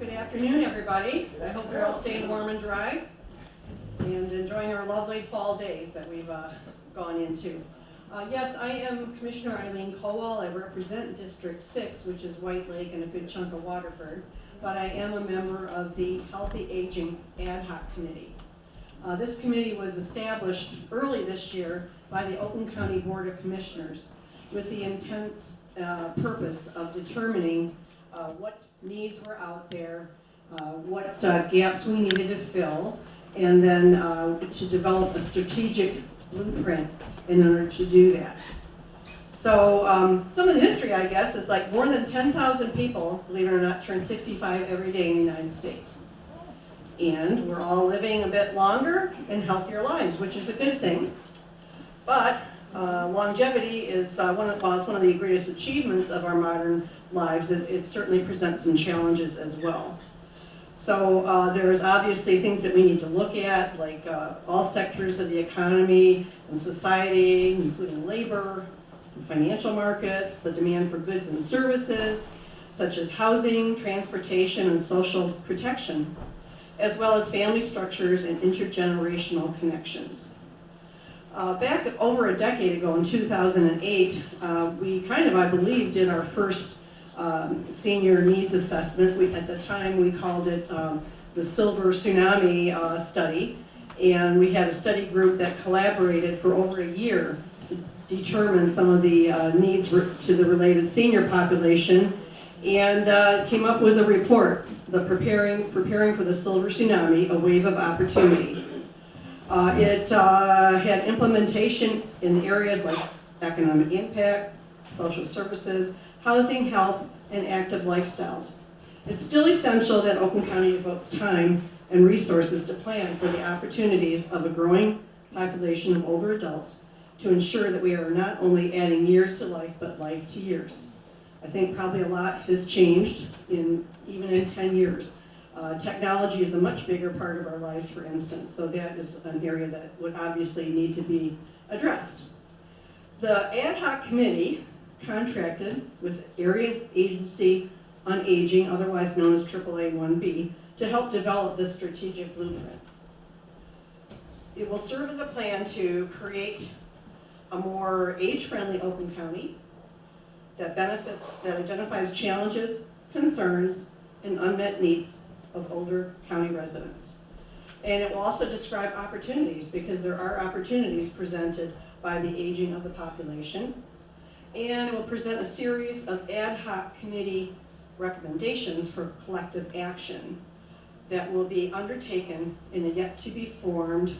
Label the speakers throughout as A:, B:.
A: Good afternoon, everybody. I hope you're all staying warm and dry and enjoying our lovely fall days that we've gone into. Yes, I am Commissioner Eileen Colwell. I represent District 6, which is White Lake and a good chunk of Waterford, but I am a member of the Healthy Aging Ad Hoc Committee. This committee was established early this year by the Oakland County Board of Commissioners with the intense purpose of determining what needs were out there, what gaps we needed to fill, and then to develop a strategic blueprint in order to do that. So some of the history, I guess, is like more than 10,000 people, believe it or not, turn 65 every day in the United States. And we're all living a bit longer and healthier lives, which is a good thing. But longevity is one of the greatest achievements of our modern lives. It certainly presents some challenges as well. So there's obviously things that we need to look at, like all sectors of the economy and society, including labor, financial markets, the demand for goods and services, such as housing, transportation, and social protection, as well as family structures and intergenerational connections. Back over a decade ago in 2008, we I believe, did our first senior needs assessment. At the time, we called it the Silver Tsunami Study, and we had a study group that collaborated for over a year to determine some of the needs to the related senior population, and came up with a report, the Preparing for the Silver Tsunami, A Wave of Opportunity. It had implementation in areas like economic impact, social services, housing, health, and active lifestyles. It's still essential that Oakland County devotes time and resources to plan for the opportunities of a growing population of older adults to ensure that we are not only adding years to life, but life to years. I think probably a lot has changed even in 10 years. Technology is a much bigger part of our lives, for instance, so that is an area that would obviously need to be addressed. The ad hoc committee contracted with Area Agency on Aging, otherwise known as AAA-1B, to help develop this strategic blueprint. It will serve as a plan to create a more age-friendly Oakland County that identifies challenges, concerns, and unmet needs of older county residents. And it will also describe opportunities, because there are opportunities presented by the aging of the population. And it will present a series of ad hoc committee recommendations for collective action that will be undertaken in a yet-to-be-formed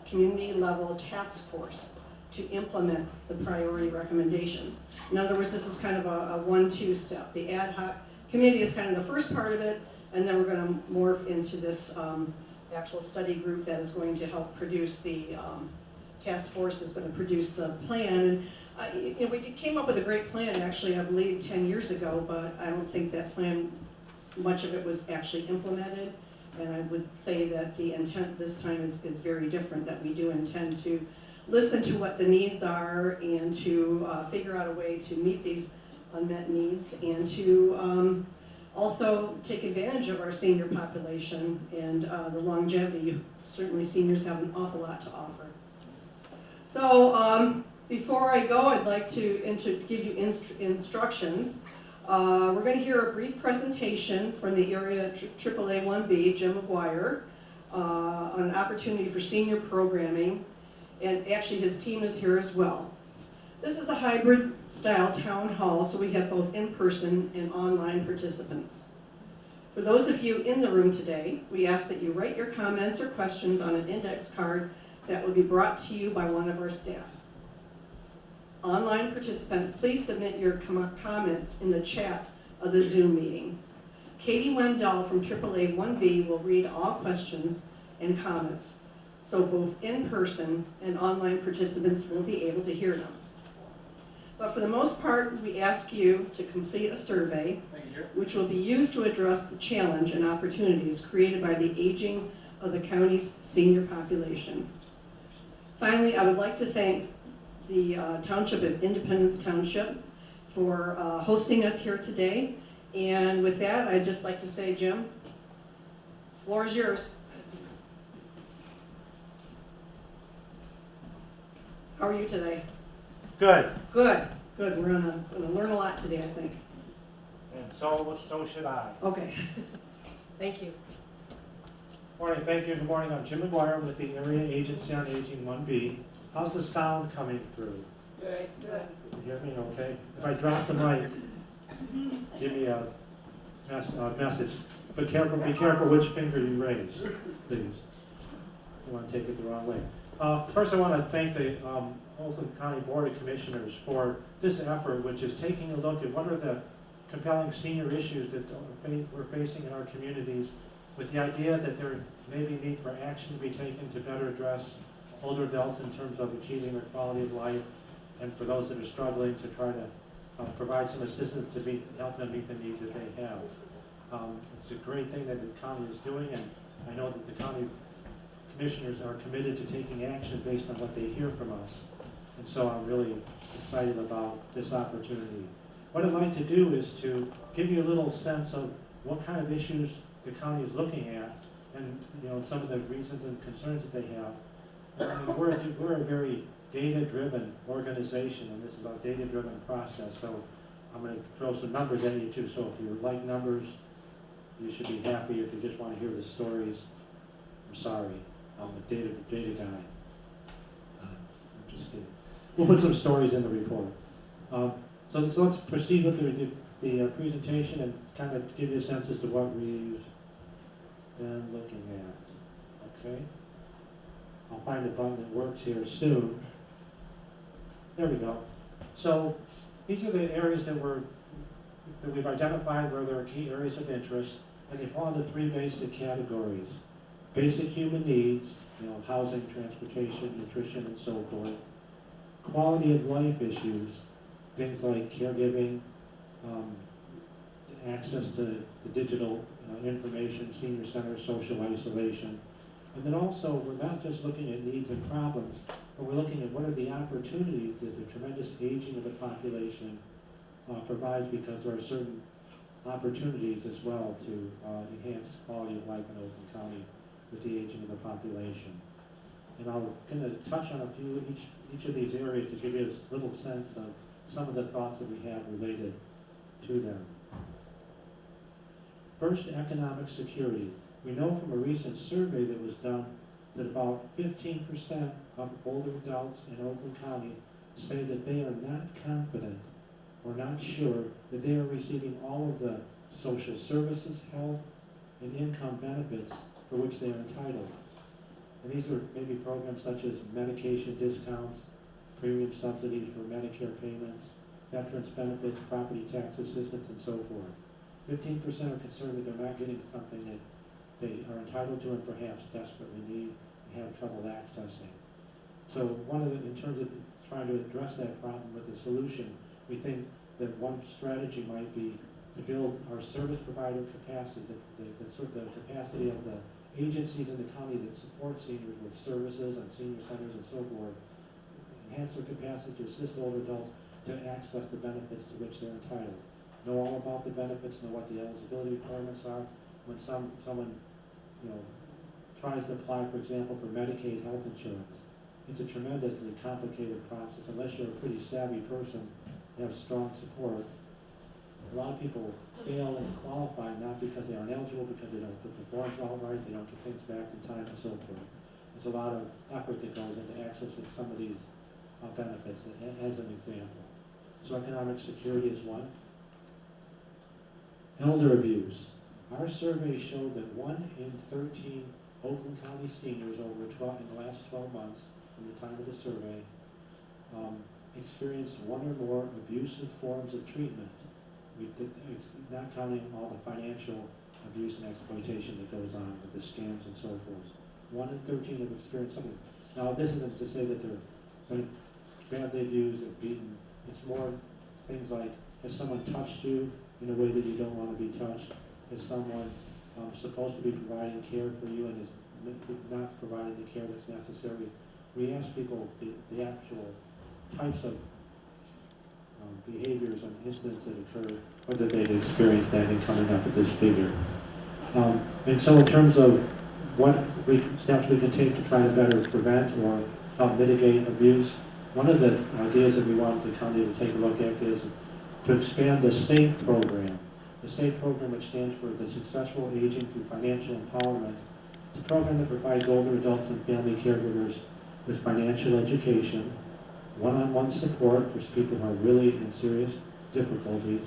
A: community-level task force to implement the priority recommendations. In other words, this is kind of a 1-2 step. The ad hoc committee is kind of the first part of it, and then we're going to morph into this actual study group that is going to help produce the task force is going to produce the plan. And we came up with a great plan, actually, I believe 10 years ago, but I don't think that plan, much of it was actually implemented. And I would say that the intent this time is very different, that we do intend to listen to what the needs are and to figure out a way to meet these unmet needs, and to also take advantage of our senior population and the longevity. Certainly seniors have an awful lot to offer. So before I go, I'd like to give you instructions. We're going to hear a brief presentation from the area AAA-1B, Jim McGuire, on an opportunity for senior programming, and actually his team is here as well. This is a hybrid style town hall, so we have both in-person and online participants. For those of you in the room today, we ask that you write your comments or questions on an index card that will be brought to you by one of our staff. Online participants, please submit your comments in the chat of the Zoom meeting. Katie Wendell from AAA-1B will read all questions and comments, so both in-person and online participants will be able to hear them. But for the most part, we ask you to complete a survey, which will be used to address the challenge and opportunities created by the aging of the county's senior population. Finally, I would like to thank the Township of Independence Township for hosting us here today. And with that, I'd just like to say, Jim, Floor is yours. How are you today?
B: Good,
A: Good, good. We're gonna learn a lot today, I think.
B: and so should I.
A: Okay. Thank you.
B: Morning, thank you. Good morning. I'm Jim McGuire with the Area Agency on Aging 1B. How's the sound coming through?
A: Good. Good.
B: You hear me okay? If I drop the mic, give me a message. But be careful which finger you raise, please. You want to take it the wrong way. First, I want to thank the Oakland County Board of Commissioners for this effort, which is taking a look at what are the compelling senior issues that we're facing in our communities, with the idea that there may be need for action to be taken to better address older adults in terms of achieving their quality of life, and for those that are struggling to try to provide some assistance to help them meet the needs that they have. It's a great thing that the county is doing, and I know that the county commissioners are committed to taking action based on what they hear from us. And so I'm really excited about this opportunity. What I'd like to do is to give you a little sense of what kind of issues the county is looking at, and some of the reasons and concerns that they have. And we're a very data-driven organization, and this is a data-driven process. So I'm going to throw some numbers at you too. So if you like numbers, you should be happy. If you just want to hear the stories, I'm sorry. I'm a data guy. I'm just kidding. We'll put some stories in the report. So let's proceed with the presentation and kind of give you a sense as to what we've been looking at. Okay? I'll find a button that works here soon. There we go. So these are the areas that we've identified where there are key areas of interest, and they fall into three basic categories. Basic human needs, housing, transportation, nutrition, and so forth. Quality of life issues, things like caregiving, access to digital information, senior centers, social isolation. And then also, we're not just looking at needs and problems, but we're looking at what are the opportunities that the tremendous aging of the population provides, because there are certain opportunities as well to enhance quality of life in Oakland County with the aging of the population. And I'm going to touch on a few, each of these areas to give you a little sense of some of the thoughts that we have related to them. First, economic security. We know from a recent survey that was done that about 15% of older adults in Oakland County say that they are not confident or not sure that they are receiving all of the social services, health, and income benefits for which they are entitled. And these are maybe programs such as medication discounts, premium subsidies for Medicare payments, veterans benefits, property tax assistance, and so forth. 15% are concerned that they're not getting something that they are entitled to and perhaps desperately need and have trouble accessing. So in terms of trying to address that problem with a solution, we think that one strategy might be to build our service provider capacity, the capacity of the agencies in the county that support seniors with services and senior centers and so forth, enhance their capacity to assist older adults to access the benefits to which they're entitled. Know all about the benefits, know what the eligibility requirements are. When someone tries to apply, for example, for Medicaid health insurance, it's a tremendously complicated process. Unless you're a pretty savvy person and have strong support, a lot of people fail and qualify not because they aren't eligible, because they don't put the forms all right, they don't get things back in time, and so forth. There's a lot of effort that goes into accessing some of these benefits, as an example. So economic security is one. Elder abuse. Our survey showed that 1 in 13 Oakland County seniors in the last 12 months, from the time of the survey, experienced one or more abusive forms of treatment. It's not counting all the financial abuse and exploitation that goes on with the scams and so forth. 1 in 13 have experienced something. Now, this isn't to say that they're been badly abused or beaten. It's more things like, has someone touched you in a way that you don't want to be touched? Is someone supposed to be providing care for you and is not providing the care that's necessary? We ask people the actual types of behaviors and incidents that occur, whether they've experienced that, and coming up with this figure. And so in terms of what steps we can take to try to better prevent or help mitigate abuse, one of the ideas that we want the county to take a look at is to expand the SAFE program. The SAFE program, which stands for the Successful Aging Through Financial Empowerment, it's a program that provides older adults and family caregivers with financial education, one-on-one support for people who are really in serious difficulties,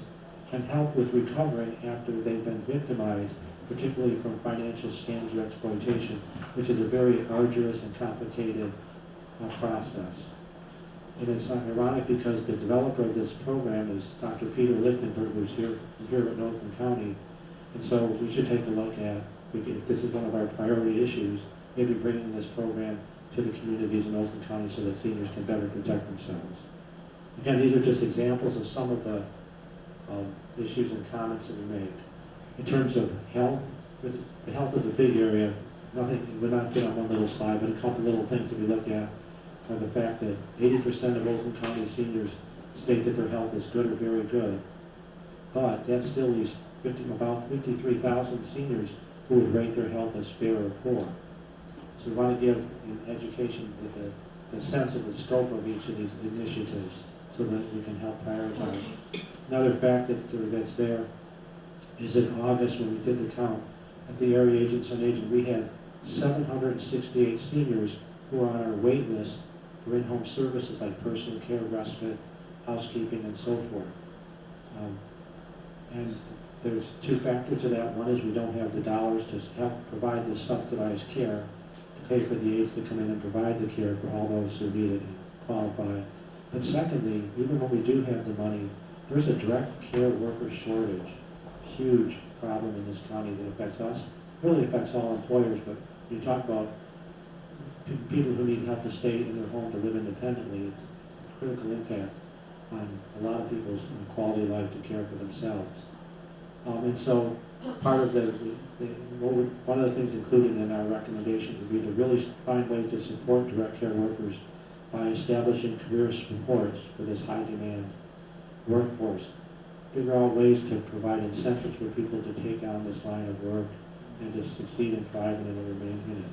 B: and help with recovery after they've been victimized, particularly from financial scams or exploitation, which is a very arduous and complicated process. And it's ironic because the developer of this program is Dr. Peter Lichtenberg, who's here at Northern County. And so we should take a look at, if this is one of our priority issues, maybe bringing this program to the communities in Northern County so that seniors can better protect themselves. Again, these are just examples of some of the issues and comments that we make. In terms of health, the health is a big area. Nothing, we're not getting on one little slide, but a couple little things that we look at are the fact that 80% of Oakland County seniors state that their health is good or very good. But that still leaves about 53,000 seniors who would rate their health as fair or poor. So we want to give in education the sense of the scope of each of these initiatives so that we can help prioritize. Another fact that's there is in August when we did the count at the area agency on aging, we had 768 seniors who are on our wait list for in-home services like personal care, respite, housekeeping, and so forth. And there's two factors to that. One is we don't have the dollars to help provide this subsidized care to pay for the aides to come in and provide the care for all those who need it and qualify. But secondly, even when we do have the money, there's a direct care worker shortage. Huge problem in this county that affects us, really affects all employers, but you talk about people who need help to stay in their home to live independently, it's a critical impact on a lot of people's quality of life to care for themselves. And so part of one of the things included in our recommendations would be to really find ways to support direct care workers by establishing career supports for this high demand workforce. Figure out ways to provide incentives for people to take on this line of work and to succeed and thrive in it and remain in it.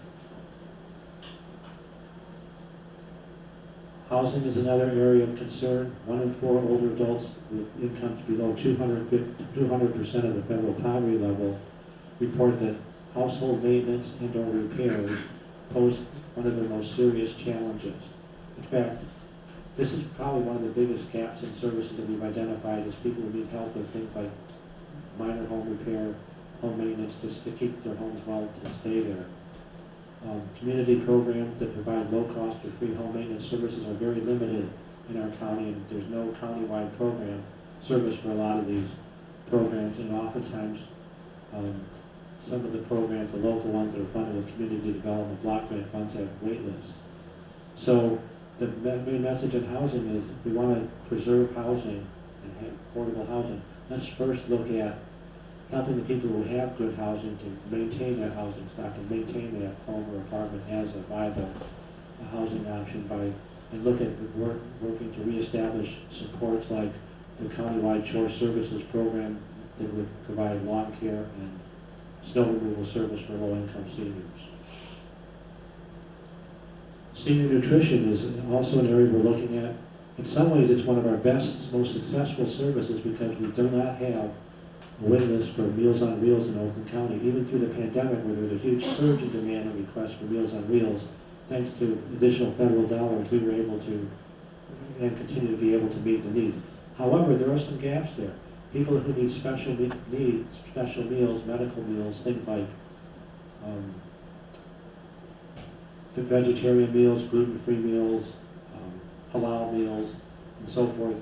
B: Housing is another area of concern. 1 in 4 older adults with incomes below 200% of the federal poverty level report that household maintenance and or repairs pose one of their most serious challenges. In fact, this is probably one of the biggest gaps in services that we've identified as people who need help with things like minor home repair, home maintenance, just to keep their homes well, to stay there. Community programs that provide low-cost or free home maintenance services are very limited in our county, and there's no county-wide program service for a lot of these programs, and oftentimes some of the programs, the local ones that are funded with community development block grant funds, have wait lists. So the main message in housing is if we want to preserve housing and have affordable housing, let's first look at helping the people who have good housing to maintain their housing stock and maintain their home or apartment as a viable housing option and look at working to reestablish supports like the countywide chore services program that would provide lawn care and snow removal service for low-income seniors. Senior nutrition is also an area we're looking at. In some ways, it's one of our best, most successful services because we do not have a wait list for Meals on Wheels in Oakland County. Even through the pandemic, where there was a huge surge in demand and requests for Meals on Wheels, thanks to additional federal dollars, we were able to and continue to be able to meet the needs. However, there are some gaps there. People who need special needs, special meals, medical meals, things like vegetarian meals, gluten-free meals, halal meals, and so forth.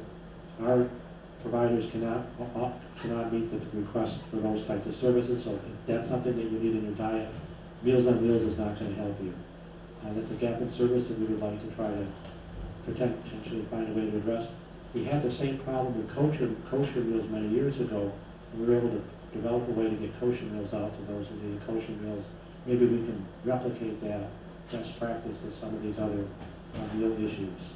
B: Our providers cannot meet the request for those types of services, so if that's something that you need in your diet, Meals on Wheels is not going to help you. That's a gap in service that we would like to try to potentially find a way to address. We had the same problem with kosher meals many years ago, and we were able to develop a way to get kosher meals out to those who needed kosher meals. Maybe we can replicate that best practice to some of these other meal issues.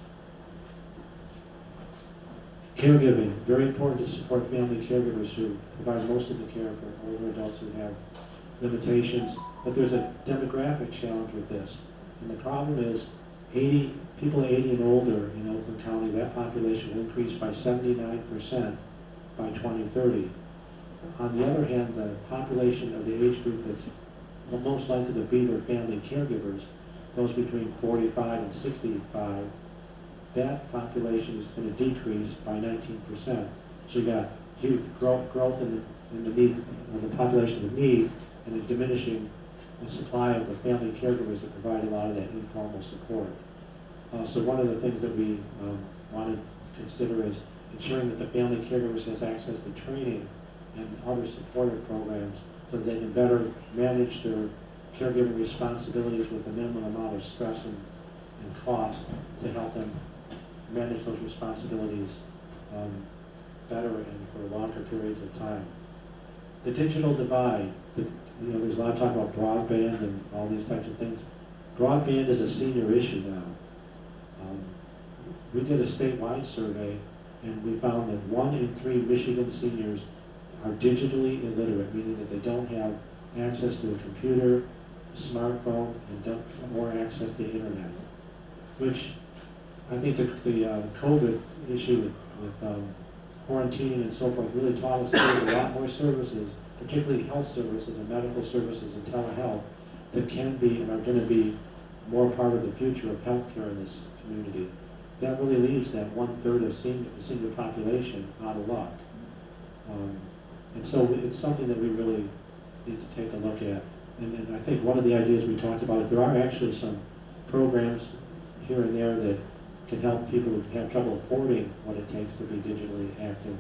B: Caregiving, very important to support family caregivers who provide most of the care for older adults who have limitations, but there's a demographic challenge with this. And the problem is people 80 and older in Oakland County, that population will increase by 79% by 2030. On the other hand, the population of the age group that's most likely to be their family caregivers, those between 45 and 65, that population is going to decrease by 19%. So you got huge growth in the need, or the population of need, and a diminishing supply of the family caregivers that provide a lot of that informal support. So one of the things that we want to consider is ensuring that the family caregivers has access to training and other supportive programs so that they can better manage their caregiving responsibilities with the minimum amount of stress and cost to help them manage those responsibilities better and for longer periods of time. The digital divide, there's a lot of talk about broadband and all these types of things. Broadband is a senior issue now. We did a statewide survey and we found that 1 in 3 Michigan seniors are digitally illiterate, meaning that they don't have access to a computer, a smartphone, and don't have more access to the internet. Which I think the COVID issue with quarantining and so forth really taught us that there's a lot more services, particularly health services and medical services and telehealth, that can be and are going to be more part of the future of healthcare in this community. That really leaves that 1/3 of the senior population out of luck. And so it's something that we really need to take a look at. And I think one of the ideas we talked about is there are actually some programs here and there that can help people who have trouble affording what it takes to be digitally active,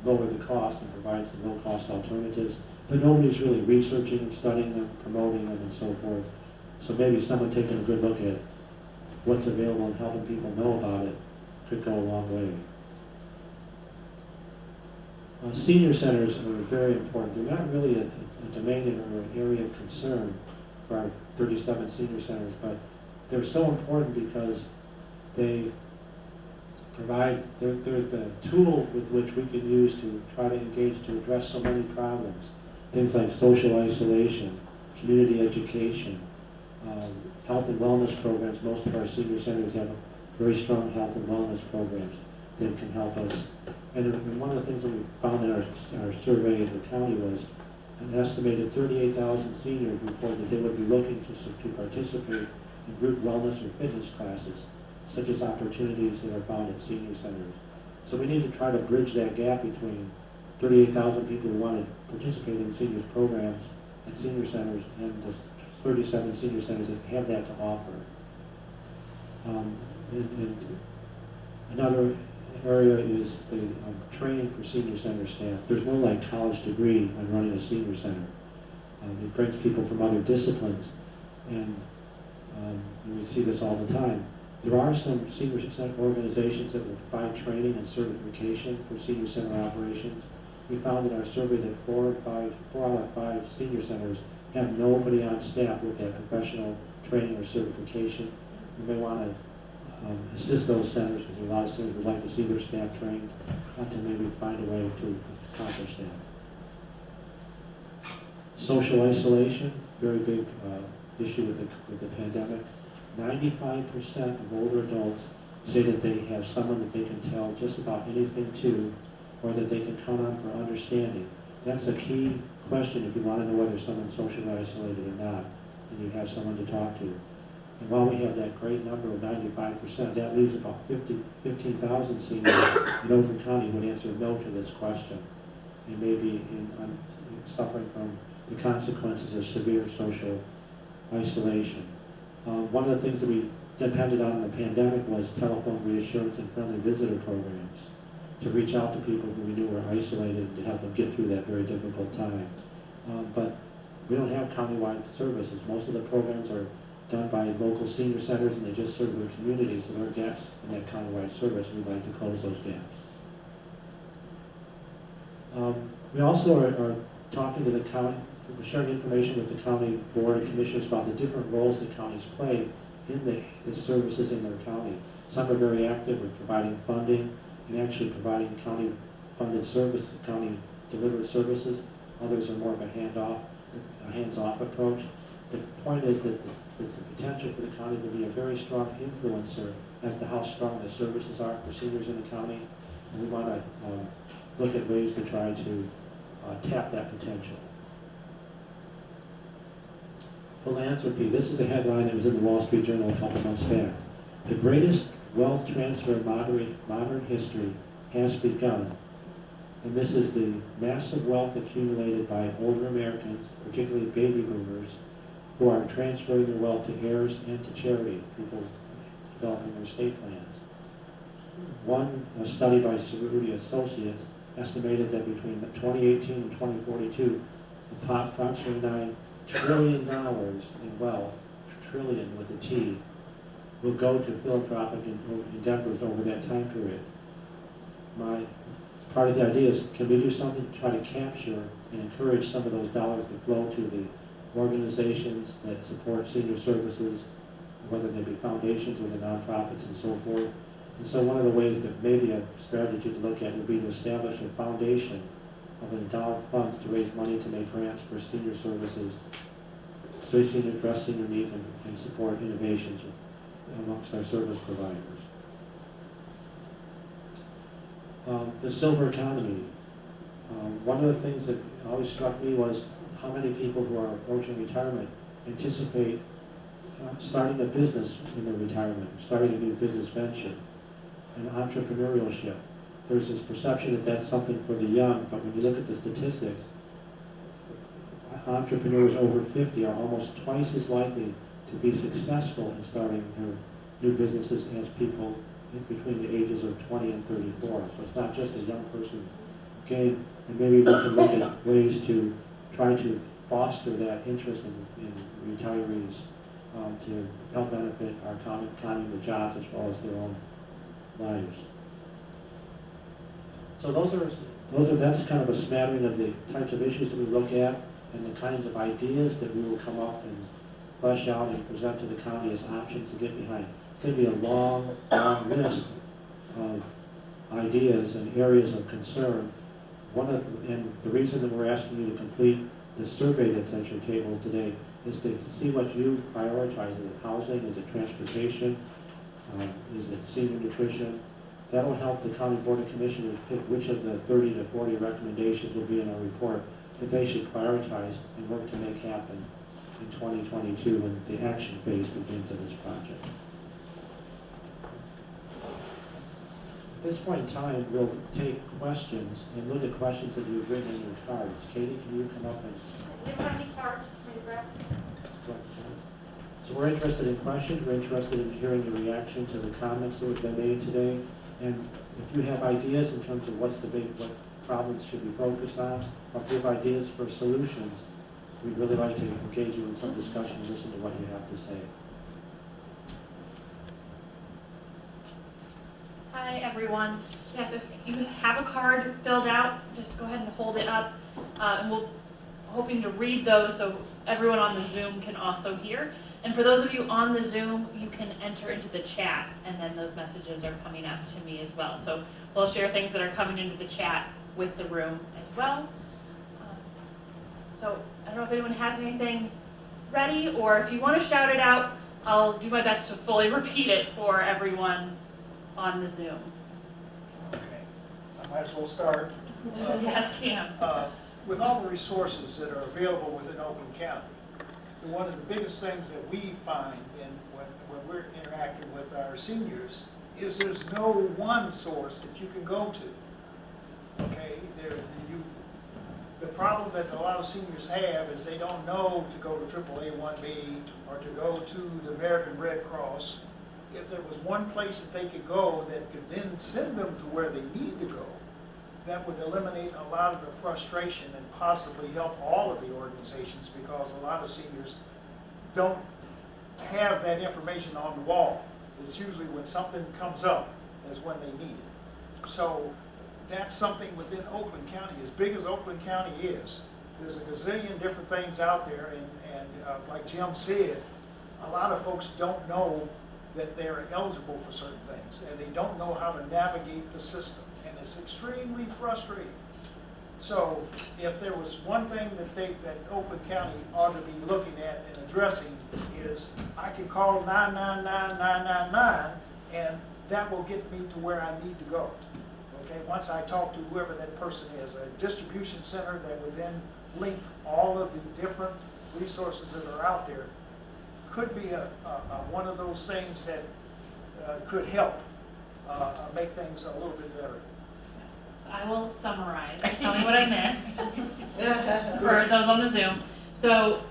B: lower the cost and provide some low-cost alternatives. But nobody's really researching them, studying them, promoting them, and so forth. So maybe someone taking a good look at what's available and helping people know about it could go a long way. Senior centers are very important. They're not really a domain or an area of concern for our 37 senior centers, but they're so important because they provide, they're the tool with which we can use to try to engage to address so many problems. Things like social isolation, community education, health and wellness programs. Most of our senior centers have very strong health and wellness programs that can help us. And one of the things that we found in our survey of the county was an estimated 38,000 seniors reported that they would be looking to participate in group wellness or fitness classes, such as opportunities that are found at senior centers. So we need to try to bridge that gap between 38,000 people who want to participate in seniors programs at senior centers and the 37 senior centers that have that to offer. And another area is the training for senior center staff. There's no like college degree on running a senior center. It brings people from other disciplines, and we see this all the time. There are some senior center organizations that will provide training and certification for senior center operations. We found in our survey that 4 out of 5 senior centers have nobody on staff with that professional training or certification. We may want to assist those centers, because a lot of centers would like to see their staff trained, to maybe find a way to accomplish that. Social isolation, very big issue with the pandemic. 95% of older adults say that they have someone that they can tell just about anything to, or that they can count on for understanding. That's a key question if you want to know whether someone's socially isolated or not, and you have someone to talk to. And while we have that great number of 95%, that leaves about 15,000 seniors in Oakland County who would answer no to this question, and may be suffering from the consequences of severe social isolation. One of the things that we depended on in the pandemic was telephone reassurance and friendly visitor programs to reach out to people who we knew were isolated and to help them get through that very difficult time. But we don't have countywide services. Most of the programs are done by local senior centers, and they just serve their communities, so there are gaps in that countywide service, and we'd like to close those gaps. We also are talking to the county, we're sharing information with the county board and commissioners about the different roles that counties play in the services in their county. Some are very active with providing funding and actually providing county-funded services, county-delivered services. Others are more of a hands-off approach. The point is that there's the potential for the county to be a very strong influencer as to how strong the services are for seniors in the county. And we want to look at ways to try to tap that potential. Philanthropy. This is a headline that was in the Wall Street Journal a couple months back. The greatest wealth transfer in modern history has begun. And this is the massive wealth accumulated by older Americans, particularly baby boomers, who are transferring their wealth to heirs and to charity, people developing their estate plans. One study by Cerruti Associates estimated that between 2018 and 2042, approximately $9 trillion in wealth, trillion with a T, will go to philanthropic endeavors over that time period. Part of the idea is, can we do something to try to capture and encourage some of those dollars to flow to the organizations that support senior services, whether they be foundations or the nonprofits and so forth. And so one of the ways that maybe a strategy to look at would be to establish a foundation of endowed funds to raise money to make grants for senior services, so senior address senior needs and support innovations amongst our service providers. The silver economy. One of the things that always struck me was how many people who are approaching retirement anticipate starting a business in their retirement, starting a new business venture, and entrepreneurship. There's this perception that that's something for the young, but when you look at the statistics, entrepreneurs over 50 are almost twice as likely to be successful in starting their new businesses as people between the ages of 20 and 34. So it's not just a young person's game, and maybe we can look at ways to try to foster that interest in retirees to help benefit our economy with jobs as well as their own lives. So that's kind of a smattering of the types of issues that we look at and the kinds of ideas that we will come up and flesh out and present to the county as options to get behind. It's going to be a long, long list of ideas and areas of concern. And the reason that we're asking you to complete the survey that's at your table today is to see what you prioritize. Is it housing? Is it transportation? Is it senior nutrition? That'll help the County Board of Commissioners pick which of the 30 to 40 recommendations will be in our report that they should prioritize and work to make happen in 2022 when the action phase begins of this project. At this point in time, we'll take questions and look at questions that you've written in your cards. Katie, can you come up and...
C: We don't have any cards for you, Brett.
B: So we're interested in questions, we're interested in hearing your reaction to the comments that have been made today. And if you have ideas in terms of what problems should be focused on, or if you have ideas for solutions, we'd really like to engage you in some discussion and listen to what you have to say.
C: Hi, everyone. Yes, if you have a card filled out, just go ahead and hold it up. And we're hoping to read those so everyone on the Zoom can also hear. And for those of you on the Zoom, you can enter into the chat, and then those messages are coming up to me as well. So we'll share things that are coming into the chat with the room as well. So I don't know if anyone has anything ready, or if you want to shout it out, I'll do my best to fully repeat it for everyone on the Zoom.
D: Okay, I might as well start.
C: Yes, Cam.
D: With all the resources that are available within Oakland County, one of the biggest things that we find when we're interacting with our seniors is there's no one source that you can go to. Okay, the problem that a lot of seniors have is they don't know to go to AAA1B or to go to the American Red Cross. If there was one place that they could go that could then send them to where they need to go, that would eliminate a lot of the frustration and possibly help all of the organizations, because a lot of seniors don't have that information on the wall. It's usually when something comes up is when they need it. So that's something within Oakland County. As big as Oakland County is, there's a gazillion different things out there, and like Jim said, a lot of folks don't know that they're eligible for certain things, and they don't know how to navigate the system, and it's extremely frustrating. So if there was one thing that Oakland County ought to be looking at and addressing is, I can call 999 and that will get me to where I need to go. Okay, once I talk to whoever that person is, a distribution center that would then link all of the different resources that are out there, could be one of those things that could help make things a little bit better.
C: I will summarize. Tell me what I missed for those on the Zoom. So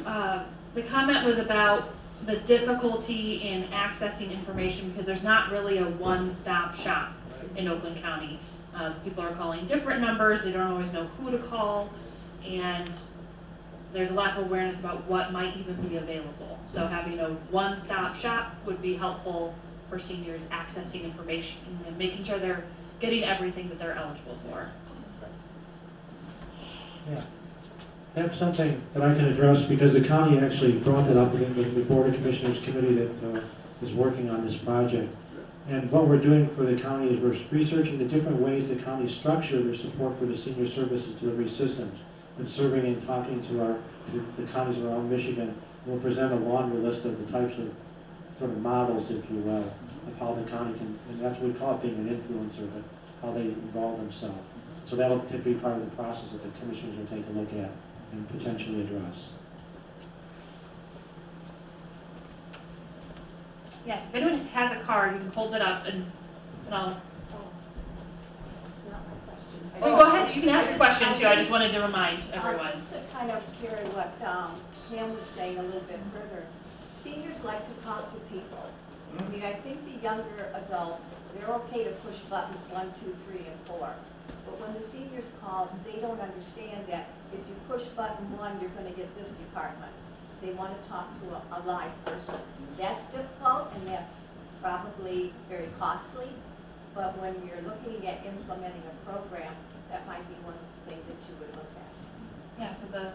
C: the comment was about the difficulty in accessing information because there's not really a one-stop shop in Oakland County. People are calling different numbers, they don't always know who to call, and there's a lack of awareness about what might even be available. So having a one-stop shop would be helpful for seniors accessing information and making sure they're getting everything that they're eligible for.
B: Yeah, that's something that I can address because the county actually brought that up in the Board of Commissioners committee that is working on this project. And what we're doing for the county is we're researching the different ways the county structure their support for the senior services delivery systems. And serving and talking to the counties around Michigan. We'll present a laundry list of the types of sort of models, if you will, of how the county can, and that's what we call it being an influencer, but how they involve themselves. So that'll be part of the process that the commissioners will take a look at and potentially address.
C: Yes, if anyone has a card, you can hold it up and I'll.
E: It's not my question.
C: Oh, go ahead, you can ask your question too, I just wanted to remind everyone.
E: Just to kind of carry what Pam was saying a little bit further, seniors like to talk to people. I mean, I think the younger adults, they're okay to push buttons 1, 2, 3, and 4. But when the seniors call, they don't understand that if you push button 1, you're going to get this department. They want to talk to a live person. That's difficult and that's probably very costly. But when you're looking at implementing a program, that might be one of the things that you would look at.
C: Yeah, so the,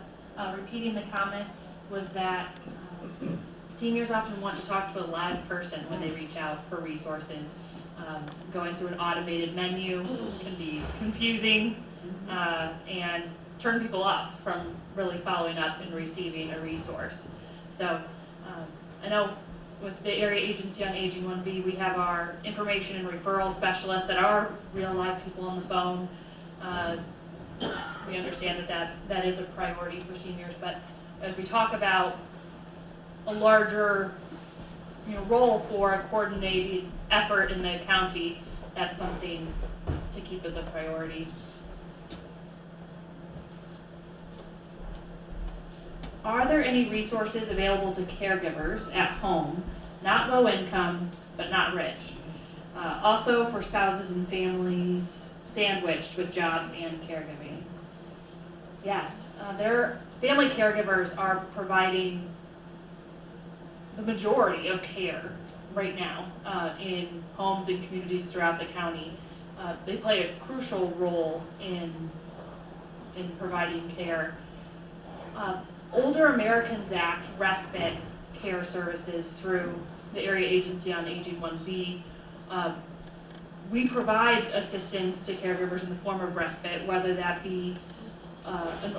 C: repeating the comment was that seniors often want to talk to a live person when they reach out for resources. Going through an automated menu can be confusing and turn people off from really following up and receiving a resource. So I know with the Area Agency on Aging 1B, we have our information and referral specialists that are real live people on the phone. We understand that is a priority for seniors, but as we talk about a larger role for a coordinated effort in the county, that's something to keep as a priority. Are there any resources available to caregivers at home, not low income, but not rich? Also for spouses and families sandwiched with jobs and caregiving? Yes, their family caregivers are providing the majority of care right now in homes and communities throughout the county. They play a crucial role in providing care. Older Americans Act respite care services through the Area Agency on Aging 1B. We provide assistance to caregivers in the form of respite, whether that be an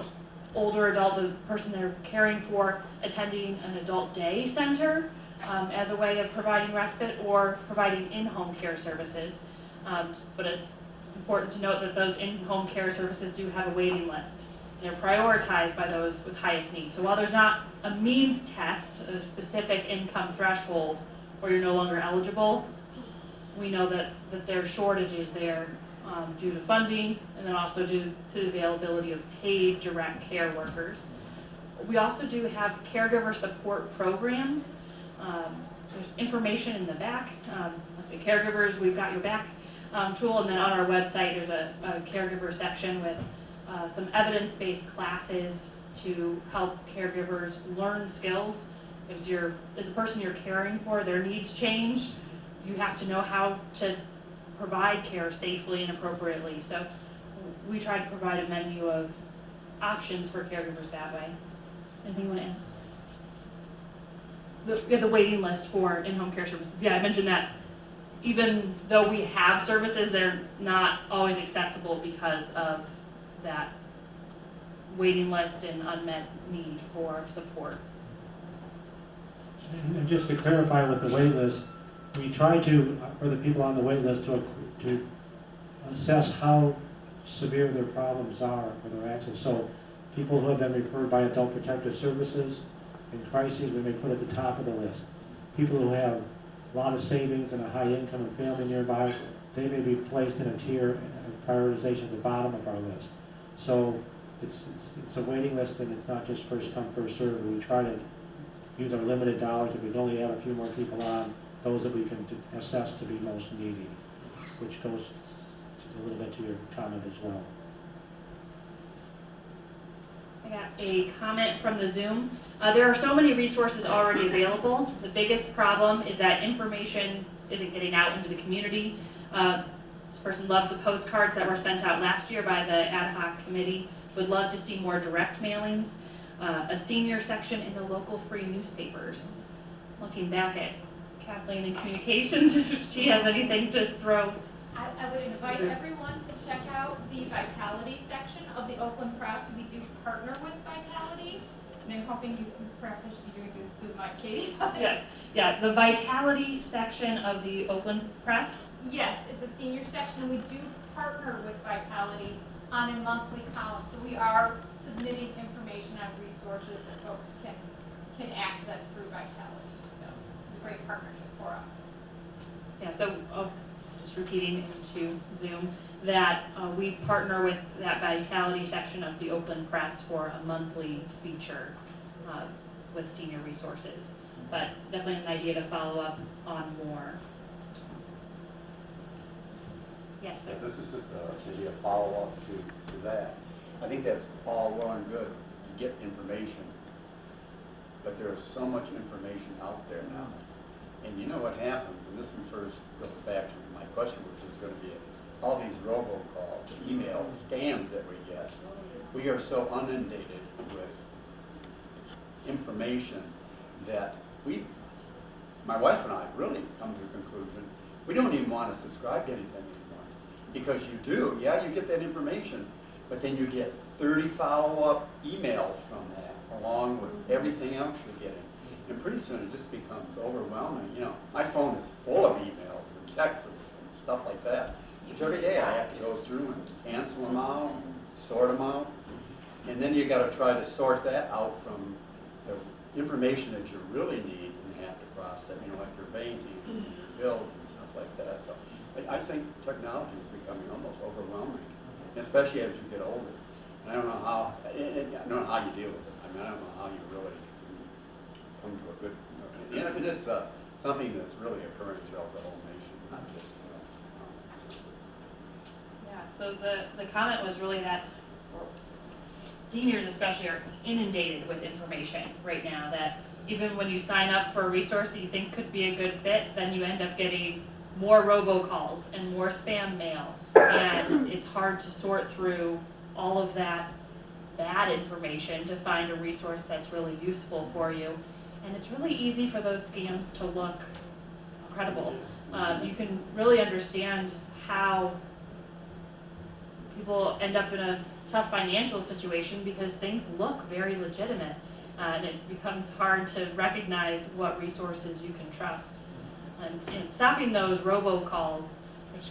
C: older adult, the person they're caring for, attending an adult day center as a way of providing respite or providing in-home care services. But it's important to note that those in-home care services do have a waiting list. They're prioritized by those with highest needs. So while there's not a means test, a specific income threshold where you're no longer eligible, we know that there are shortages there due to funding and then also due to the availability of paid direct care workers. We also do have caregiver support programs. There's information in the back. Like the Caregivers, We've Got Your Back tool, and then on our website there's a caregiver section with some evidence-based classes to help caregivers learn skills. As the person you're caring for, their needs change, you have to know how to provide care safely and appropriately. So we try to provide a menu of options for caregivers that way. Anything you want to add? We have the waiting list for in-home care services. Yeah, I mentioned that even though we have services, they're not always accessible because of that waiting list and unmet need for support.
B: And just to clarify with the wait list, we try to, for the people on the wait list, to assess how severe their problems are or their access. So people who have been referred by Adult Protective Services in crises, we may put at the top of the list. People who have a lot of savings and a high income and family nearby, they may be placed in a tier of prioritization at the bottom of our list. So it's a waiting list, and it's not just first come, first served. We try to use our limited dollars. If we can only add a few more people on, those that we can assess to be most needy, which goes a little bit to your comment as well.
C: I got a comment from the Zoom. There are so many resources already available. The biggest problem is that information isn't getting out into the community. This person loved the postcards that were sent out last year by the ad hoc committee. Would love to see more direct mailings. A senior section in the local free newspapers. Looking back at Kathleen in communications, if she has anything to throw.
F: I would invite everyone to check out the Vitality section of the Oakland Press. We do partner with Vitality, and I'm hoping you, perhaps I should be doing this through my Katie.
C: Yes, yeah, the Vitality section of the Oakland Press.
F: Yes, it's a senior section. We do partner with Vitality on a monthly column, so we are submitting information on resources that folks can access through Vitality. So it's a great partnership for us.
C: Yeah, so just repeating into Zoom that we partner with that Vitality section of the Oakland Press for a monthly feature with senior resources. But definitely an idea to follow up on more. Yes, sir.
G: This is just maybe a follow-up to that. I think that's all well and good to get information, but there is so much information out there now. And you know what happens, and this goes back to my question, which is going to be all these robocalls, emails, scams that we get. We are so inundated with information that my wife and I really come to the conclusion, we don't even want to subscribe to anything anymore. Because you do, yeah, you get that information, but then you get 30 follow-up emails from that, along with everything else you're getting. And pretty soon it just becomes overwhelming. You know, my phone is full of emails and texts and stuff like that. Which every day I have to go through and cancel them out, sort them out. And then you got to try to sort that out from the information that you really need and have to process, you know, like your banking and your bills and stuff like that. So I think technology is becoming almost overwhelming, especially as you get older. And I don't know how, I don't know how you deal with it. I mean, I don't know how you really come to a good, you know, and it's something that's really occurring throughout the whole nation, not just,
C: Yeah, so the comment was really that seniors especially are inundated with information right now, that even when you sign up for a resource that you think could be a good fit, then you end up getting more robocalls and more spam mail, and it's hard to sort through all of that bad information to find a resource that's really useful for you. And it's really easy for those scams to look credible. You can really understand how people end up in a tough financial situation because things look very legitimate, and it becomes hard to recognize what resources you can trust. And stopping those robocalls, which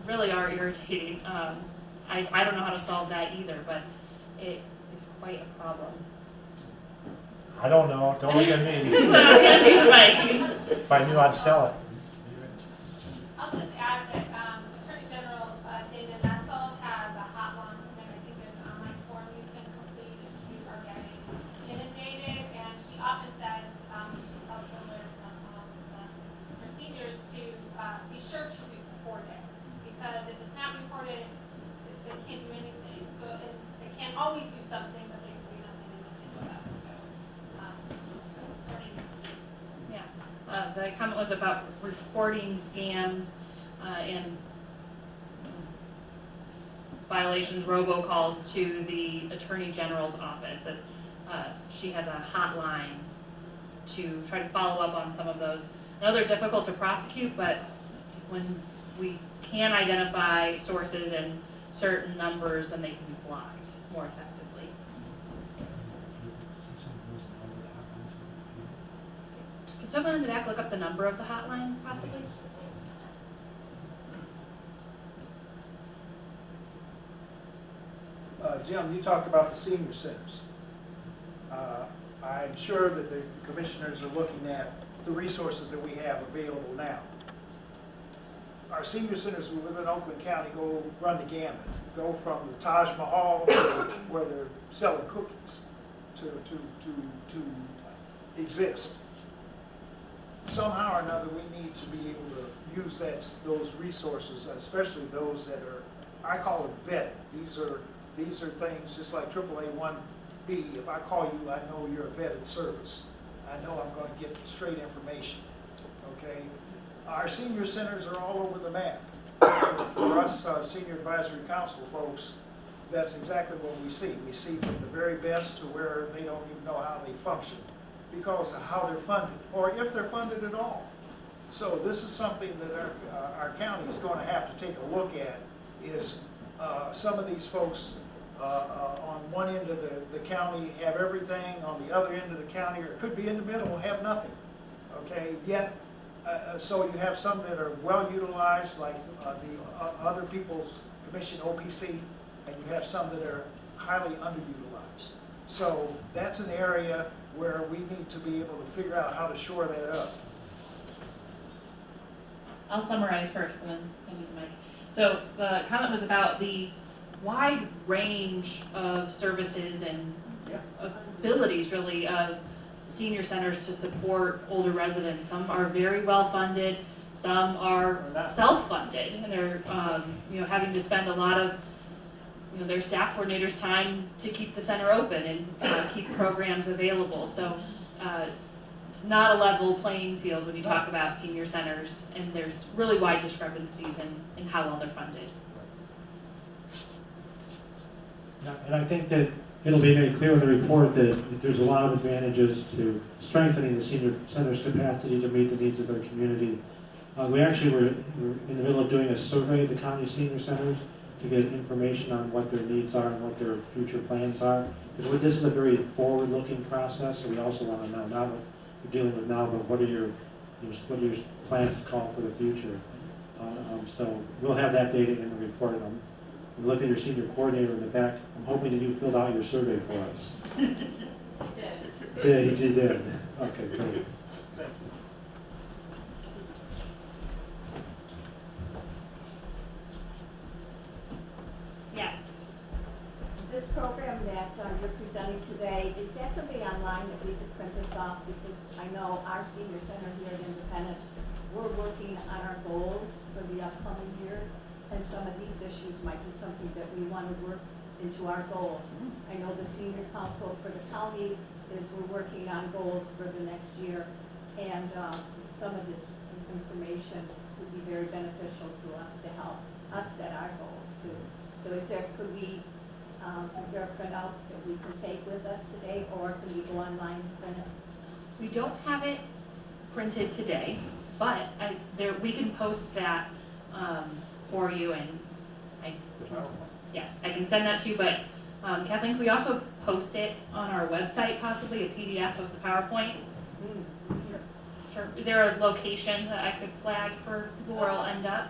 C: really are irritating, I don't know how to solve that either, but it is quite a problem.
H: I don't know, don't look at me.
C: So I'm gonna take the mic.
H: If I knew, I'd sell it.
F: I'll just add that Attorney General Dana Nessel has a hotline, and I think there's an online form you can complete if you are getting inundated. And she often says, she's held similar for seniors to be sure to report it, because if it's not reported, they can't do anything. So they can't always do something, but they can do nothing in a single level. So reporting is key.
C: Yeah, the comment was about reporting scams and violations, robocalls to the Attorney General's office. That she has a hotline to try to follow up on some of those. I know they're difficult to prosecute, but when we can identify sources and certain numbers, then they can be blocked more effectively. Can someone in the back look up the number of the hotline, possibly?
D: Jim, you talked about the senior centers. I'm sure that the commissioners are looking at the resources that we have available now. Our senior centers within Oakland County run the gamut, go from the Taj Mahal to where they're selling cookies to exist. Somehow or another, we need to be able to use those resources, especially those that are, I call them vetted. These are things just like AAA 1B. If I call you, I know you're a vetted service. I know I'm going to get straight information. Okay. Our senior centers are all over the map. For us Senior Advisory Council folks, that's exactly what we see. We see from the very best to where they don't even know how they function because of how they're funded, or if they're funded at all. So this is something that our county is going to have to take a look at, is some of these folks on one end of the county have everything, on the other end of the county, or it could be in the middle, have nothing. Okay, yet so you have some that are well utilized, like the other people's commission, OPC, and you have some that are highly underutilized. So that's an area where we need to be able to figure out how to shore that up.
C: I'll summarize first and then hand you the mic. So the comment was about the wide range of services and abilities really of senior centers to support older residents. Some are very well funded, some are self-funded, and they're having to spend a lot of their staff coordinators' time to keep the center open and keep programs available. So it's not a level playing field when you talk about senior centers, and there's really wide discrepancies in how well they're funded.
B: And I think that it'll be made clear in the report that there's a lot of advantages to strengthening the senior center's capacity to meet the needs of their community. We actually were in the middle of doing a survey of the county senior centers to get information on what their needs are and what their future plans are. Because this is a very forward-looking process, so we also want to know not what you're dealing with now, but what are your plans to call for the future. So we'll have that data in the report. Look at your senior coordinator in the back. I'm hoping that you filled out your survey for us. Did. He did. Okay, great.
C: Yes.
E: This program that you're presenting today, is that going to be online that we could print this off? Because I know our senior center here at Independence, we're working on our goals for the upcoming year. And some of these issues might be something that we want to work into our goals. I know the senior council for the county we're working on goals for the next year. And some of this information would be very beneficial to us to help us set our goals too. So is there a printout that we can take with us today, or can we go online and print it?
C: We don't have it printed today, but we can post that for you, and I can send that to you, but Kathleen, can we also post it on our website, possibly a PDF of the PowerPoint? Sure. Is there a location that I could flag for people where I'll end up?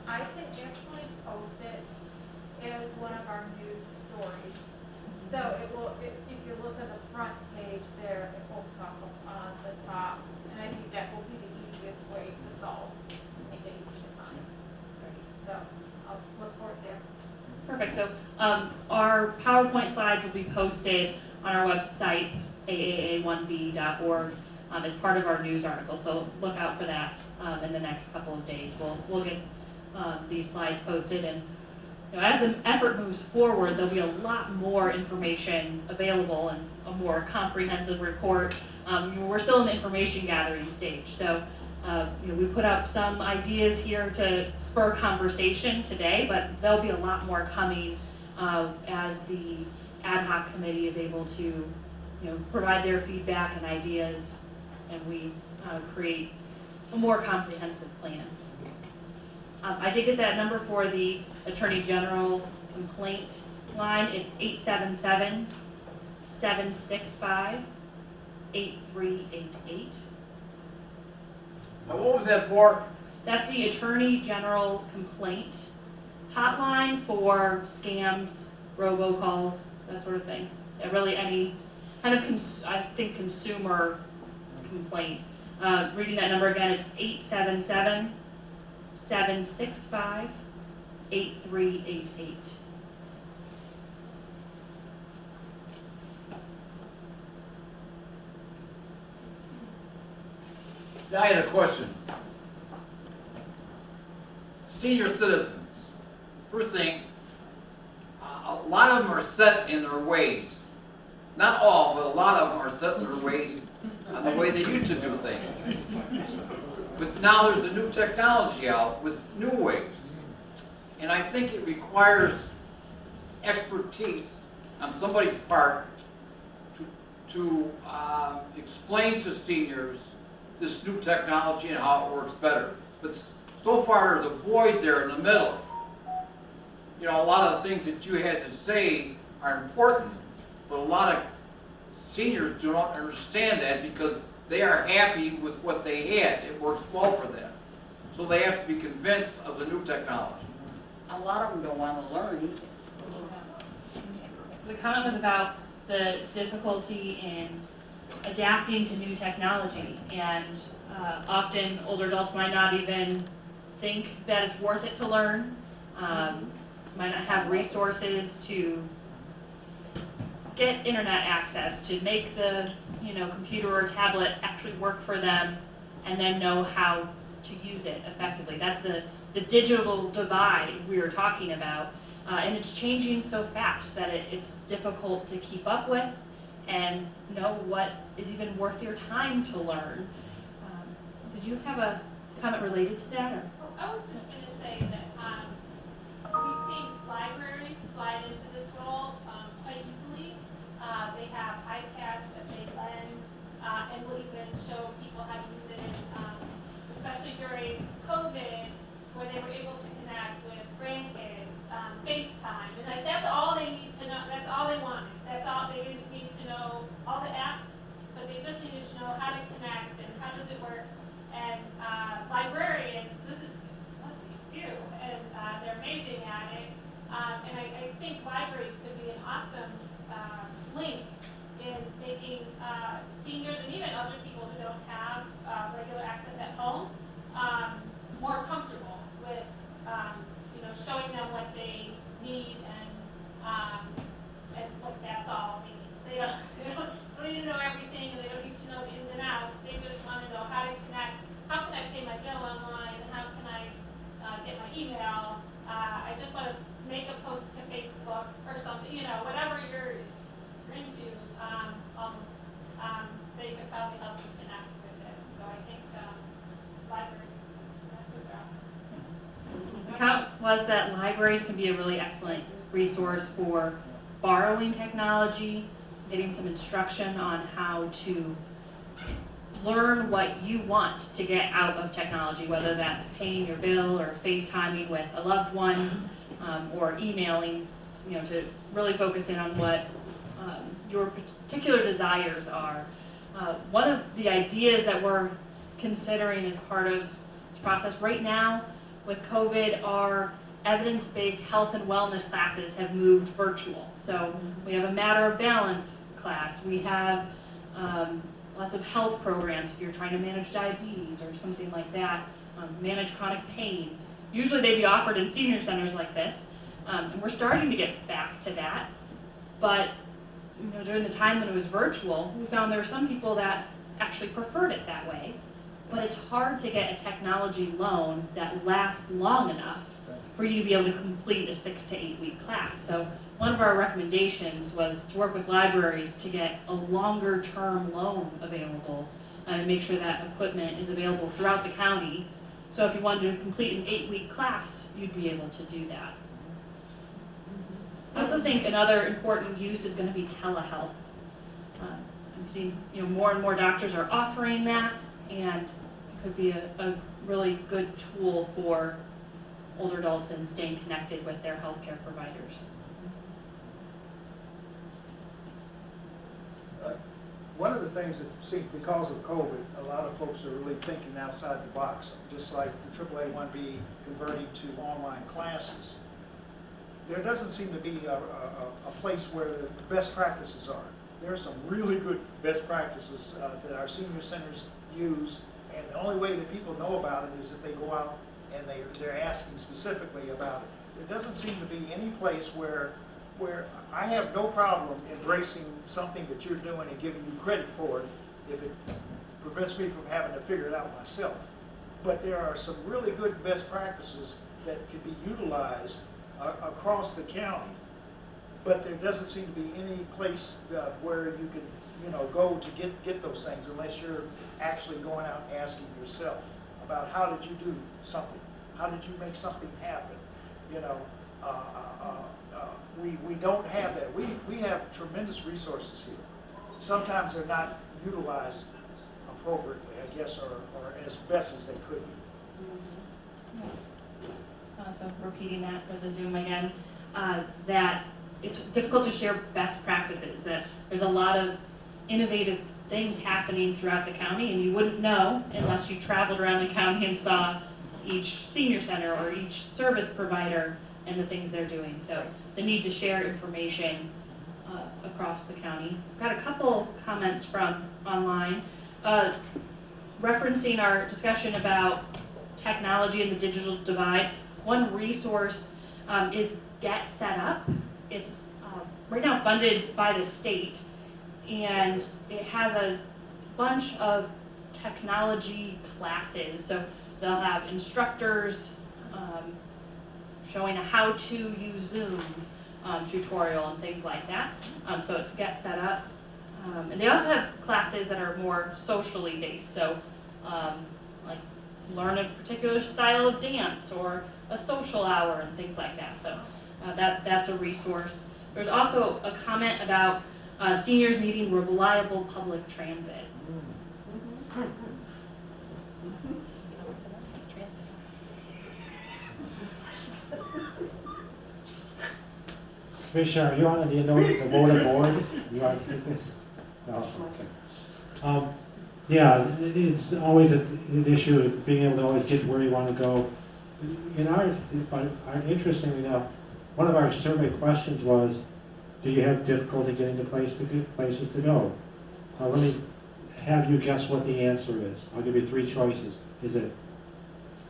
F: I can actually post it as one of our news stories. So it will, if you look at the front page there, it will pop up on the top. And I think that will be the easiest way to solve, make it easy to find. So I'll look for it there.
C: Perfect. So our PowerPoint slides will be posted on our website, aaa1b.org, as part of our news article. So look out for that in the next couple of days. We'll get these slides posted, and as the effort moves forward, there'll be a lot more information available and a more comprehensive report. We're still in the information gathering stage, so we put up some ideas here to spur conversation today, but there'll be a lot more coming as the ad hoc committee is able to provide their feedback and ideas, and we create a more comprehensive plan. I did get that number for the Attorney General complaint line. It's 765-8388.
I: Now, what was that for?
C: That's the Attorney General complaint hotline for scams, robocalls, that sort of thing. Really any kind of, consumer complaint. Reading that number again, it's 877-765-8388.
I: Now I had a question. Senior citizens, first thing, a lot of them are set in their ways. Not all, but a lot of them are set in their ways on the way they used to do things. But now there's a new technology out with new ways. And I think it requires expertise on somebody's part to explain to seniors this new technology and how it works better. But so far there's a void there in the middle. You know, a lot of the things that you had to say are important, but a lot of seniors do not understand that because they are happy with what they had. It works well for them. So they have to be convinced of the new technology.
J: A lot of them don't want to learn either.
C: The comment was about the difficulty in adapting to new technology, and often older adults might not even think that it's worth it to learn, might not have resources to get internet access, to make the computer or tablet actually work for them, and then know how to use it effectively. That's the digital divide we were talking about, and it's changing so fast that it's difficult to keep up with and know what is even worth your time to learn. Did you have a comment related to that? Or?
F: I was just going to say that we've seen libraries slide into this role quite easily. They have iPads that they lend and will even show people how to use it, especially during COVID, where they were able to connect with grandkids, FaceTime. And like, that's all they need to know. That's all they wanted. That's all they didn't need to know all the apps, but they just needed to know how to connect and how does it work. And librarians, this is what they do, and they're amazing at it. And I think libraries could be an awesome link in making seniors and even other people who don't have regular access at home more comfortable with showing them what they need and like that's all they need. They don't need to know everything, and they don't need to know the ins and outs. They just want to know how to connect. How can I pay my bill online, and how can I get my email? I just want to make a post to Facebook or something, whatever you're into. They could probably help you connect with it. So I think library,
C: The comment was that libraries can be a really excellent resource for borrowing technology, getting some instruction on how to learn what you want to get out of technology, whether that's paying your bill or FaceTiming with a loved one, or emailing, to really focus in on what your particular desires are. One of the ideas that we're considering as part of the process right now with COVID are evidence-based health and wellness classes have moved virtual. So we have a matter of balance class. We have lots of health programs if you're trying to manage diabetes or something like that, manage chronic pain. Usually they'd be offered in senior centers like this, and we're starting to get back to that. But during the time when it was virtual, we found there were some people that actually preferred it that way. But it's hard to get a technology loan that lasts long enough for you to be able to complete a 6 to 8 week class. So one of our recommendations was to work with libraries to get a longer term loan available and make sure that equipment is available throughout the county. So if you wanted to complete an 8 week class, you'd be able to do that. I also think another important use is going to be telehealth. I'm seeing more and more doctors are offering that, and it could be a really good tool for older adults and staying connected with their healthcare providers.
D: one of the things that seems, because of COVID, a lot of folks are really thinking outside the box, just like the AAA 1B converting to online classes. There doesn't seem to be a place where the best practices are. There are some really good best practices that our senior centers use, and the only way that people know about it is if they go out and they're asking specifically about it. There doesn't seem to be any place where I have no problem embracing something that you're doing and giving you credit for it if it prevents me from having to figure it out myself. But there are some really good best practices that could be utilized across the county, but there doesn't seem to be any place where you can, go to get those things unless you're actually going out and asking yourself about how did you do something, how did you make something happen, We don't have that. We have tremendous resources here. Sometimes they're not utilized appropriately, I guess, or as best as they could be.
C: So repeating that for the Zoom again, that it's difficult to share best practices, that there's a lot of innovative things happening throughout the county, and you wouldn't know unless you traveled around the county and saw each senior center or each service provider and the things they're doing. So the need to share information across the county. I've got a couple comments from online referencing our discussion about technology and the digital divide. One resource is Get Set Up. It's right now funded by the state, and it has a bunch of technology classes. So they'll have instructors showing a how to use Zoom tutorial and things like that. So it's Get Set Up. And they also have classes that are more socially based. So like learn a particular style of dance or a social hour and things like that. So that's a resource. There's also a comment about seniors needing reliable public transit.
B: Commissioner, are you on the voter board? You want to take this? No, okay. Yeah, it's always an issue of being able to always get where you want to go. In ours, but interestingly enough, one of our survey questions was, do you have difficulty getting to places to go? Let me have you guess what the answer is. I'll give you three choices. Is it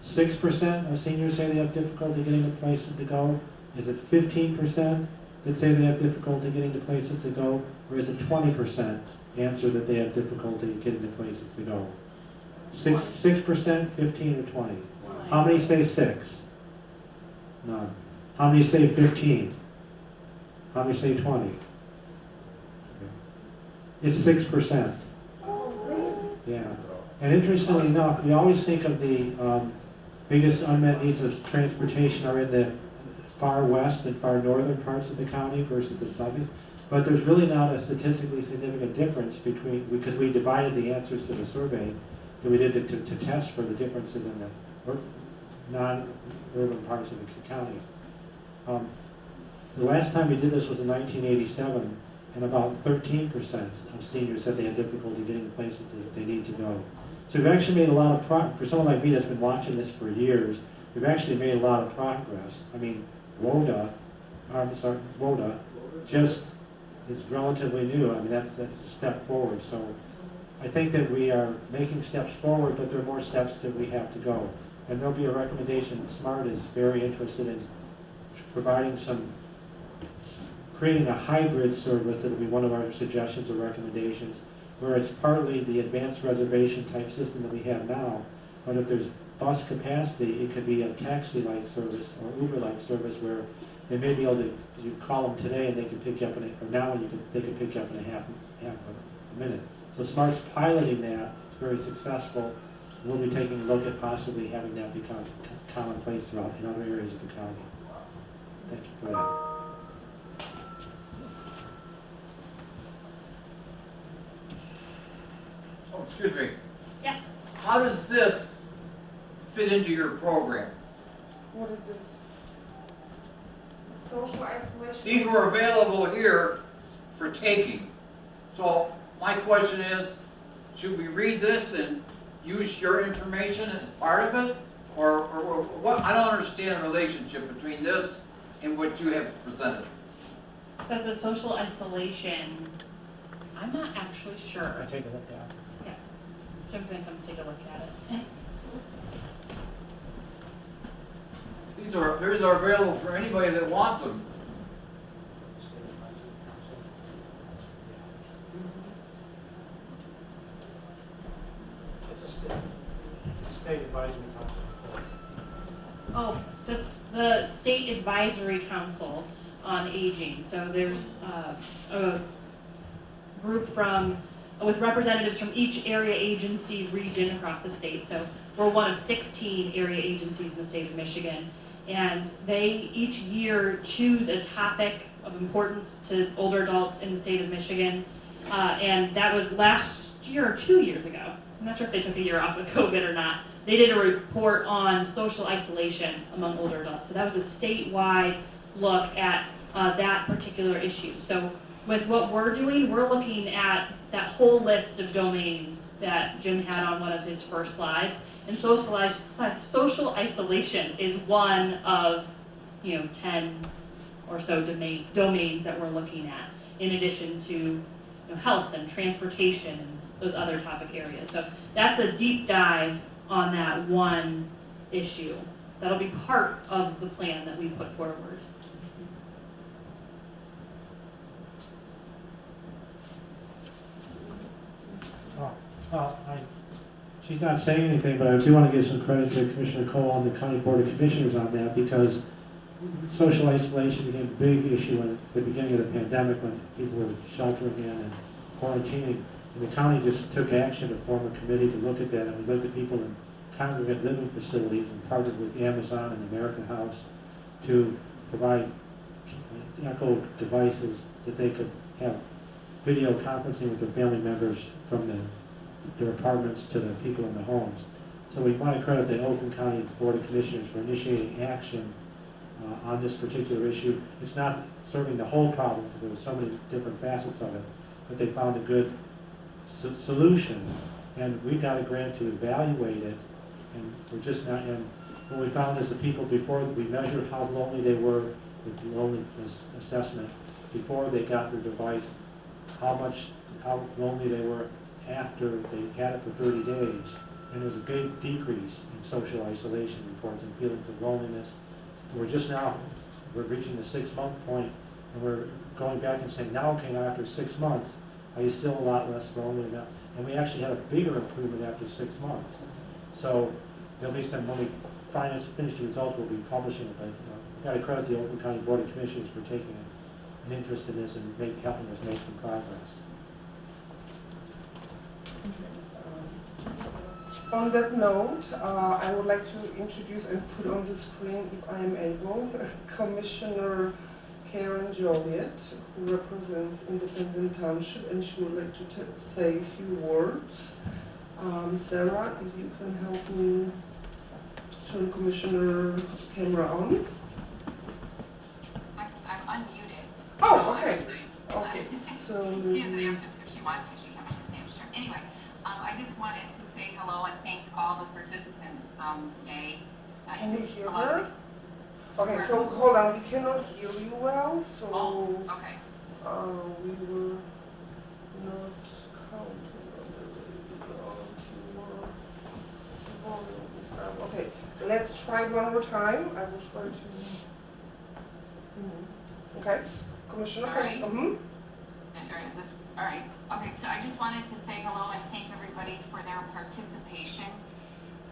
B: 6% of seniors say they have difficulty getting to places to go? Is it 15% that say they have difficulty getting to places to go? Or is it 20% answer that they have difficulty getting to places to go? 6%, 15, or 20? How many say 6? None. How many say 15? How many say 20? Okay. It's 6%. Yeah. And interestingly enough, we always think of the biggest unmet needs of transportation are in the far west and far northern parts of the county versus the southern. But there's really not a statistically significant difference between, because we divided the answers to the survey that we did to test for the differences in the non-urban parts of the county. The last time we did this was in 1987, and about 13% of seniors said they had difficulty getting places that they need to go. So we've actually made a lot of progress. For someone like me that's been watching this for years, we've actually made a lot of progress. I mean, WODA just is relatively new. I mean, that's a step forward. So I think that we are making steps forward, but there are more steps that we have to go. And there'll be a recommendation. SMART is very interested in providing creating a hybrid service that will be one of our suggestions or recommendations, where it's partly the advanced reservation type system that we have now, but if there's bus capacity, it could be a taxi-like service or Uber-like service where they may be able to, you call them today and they can pick you up or now they can pick you up in a half a minute. So SMART's piloting that. It's very successful. We'll be taking a look at possibly having that become commonplace throughout in other areas of the county. Thank you for that.
I: Oh, excuse me.
C: Yes.
I: How does this fit into your program?
K: What is this? Social isolation.
I: These were available here for taking. So my question is, should we read this and use your information as part of it? Or what, I don't understand the relationship between this and what you have presented.
C: That's a social isolation. I'm not actually
B: I
C: sure.
B: take a look at it.
C: Yeah, Jim's gonna come take a look at it.
I: These are available for anybody that wants them.
B: It's a state advisory council.
C: Oh, the State Advisory Council on Aging. So there's a group with representatives from each area agency region across the state. So we're one of 16 area agencies in the state of Michigan. And they each year choose a topic of importance to older adults in the state of Michigan. And that was last year or 2 years ago. I'm not sure if they took a year off with COVID or not. They did a report on social isolation among older adults. So that was a statewide look at that particular issue. So with what we're doing, we're looking at that whole list of domains that Jim had on one of his first slides. And social isolation is one of 10 or so domains that we're looking at, in addition to health and transportation and those other topic areas. So that's a deep dive on that one issue. That'll be part of the plan that we put forward.
B: She's not saying anything, but I do want to give some credit to Commissioner Cole and the County Board of Commissioners on that, because social isolation became a big issue at the beginning of the pandemic when people were sheltering in and quarantining. And the county just took action to form a committee to look at that, and we looked at people in congregate living facilities and partnered with Amazon and American House to provide echo devices that they could have video conferencing with their family members from their apartments to the people in the homes. So we want to credit the Oakland County Board of Commissioners for initiating action on this particular issue. It's not serving the whole problem because there were so many different facets of it, but they found a good solution, and we got a grant to evaluate it, and we're just not, and what we found is the people, before we measured how lonely they were, the loneliness assessment, before they got their device, how lonely they were after they had it for 30 days, and there was a big decrease in social isolation reports and feelings of loneliness. We're reaching the 6-month point, and we're going back and saying, now, okay, now after 6 months, are you still a lot less lonely now? And we actually had a bigger improvement after 6 months. So at least then when we finish the results, we'll be publishing it. But we've got to credit the Oakland County Board of Commissioners for taking an interest in this and helping us make some progress.
K: On that note, I would like to introduce and put on the screen, if I am able, Commissioner Karen Joliet, who represents Independent Township, and she would like to say a few words. Sarah, if you can help me turn Commissioner camera on.
L: I'm unmuted.
K: Oh, okay.
L: So
K: Okay, so
L: she has an active, if she wants to, she can push the name turn. Anyway, I just wanted to say hello and thank all the participants today.
K: Can you hear
L: A lot of
K: her? Okay, so hold on, we cannot hear you well, so
L: okay.
K: we were not counting on the volume is down. Okay, let's try one more time. I will try to. Okay, Commissioner.
L: All right.
K: Mm-hmm.
L: Or is this, all right, okay, so I just wanted to say hello and thank everybody for their participation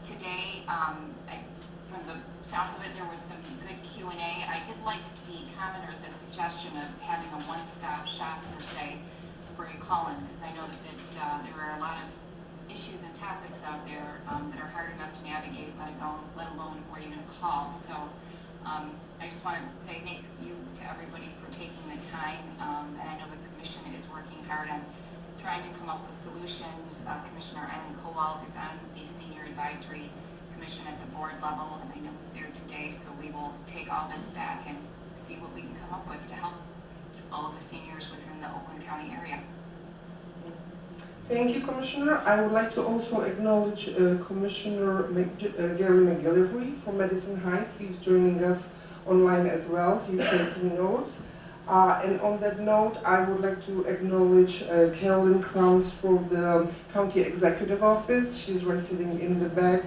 L: today. From the sounds of it, there was some good Q&A. I did like the comment or the suggestion of having a one-stop shop per se for you calling, because I know that there are a lot of issues and topics out there that are hard enough to navigate, let alone where you're going to call. So I just want to say thank you to everybody for taking the time, and I know the Commission is working hard on trying to come up with solutions. Commissioner Eileen Kowal is on the Senior Advisory Commission at the board level, and I know is there today, so we will take all this back and see what we can come up with to help all of the seniors within the Oakland County area.
K: Thank you, Commissioner. I would like to also acknowledge Commissioner Gary McGillivray from Madison Heights. He's joining us online as well. He's taking notes. And on that note, I would like to acknowledge Carolyn Crowns from the County Executive Office. She's right sitting in the back.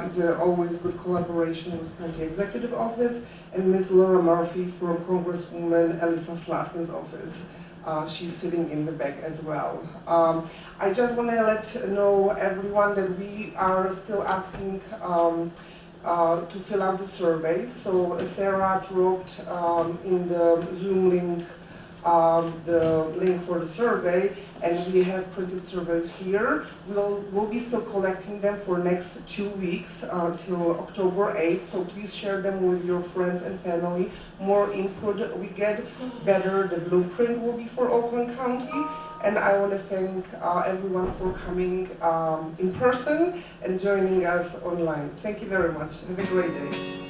K: It's always good collaboration with County Executive Office. And Ms. Laura Murphy from Congresswoman Elissa Slatkin's office. She's sitting in the back as well. I just want to let know everyone that we are still asking to fill out the survey. So Sarah dropped in the Zoom link the link for the survey, and we have printed surveys here. We'll be still collecting them for next 2 weeks till October 8th, so please share them with your friends and family. More input we get, better the blueprint will be for Oakland County. And I want to thank everyone for coming in person and joining us online. Thank you very much. Have a great day.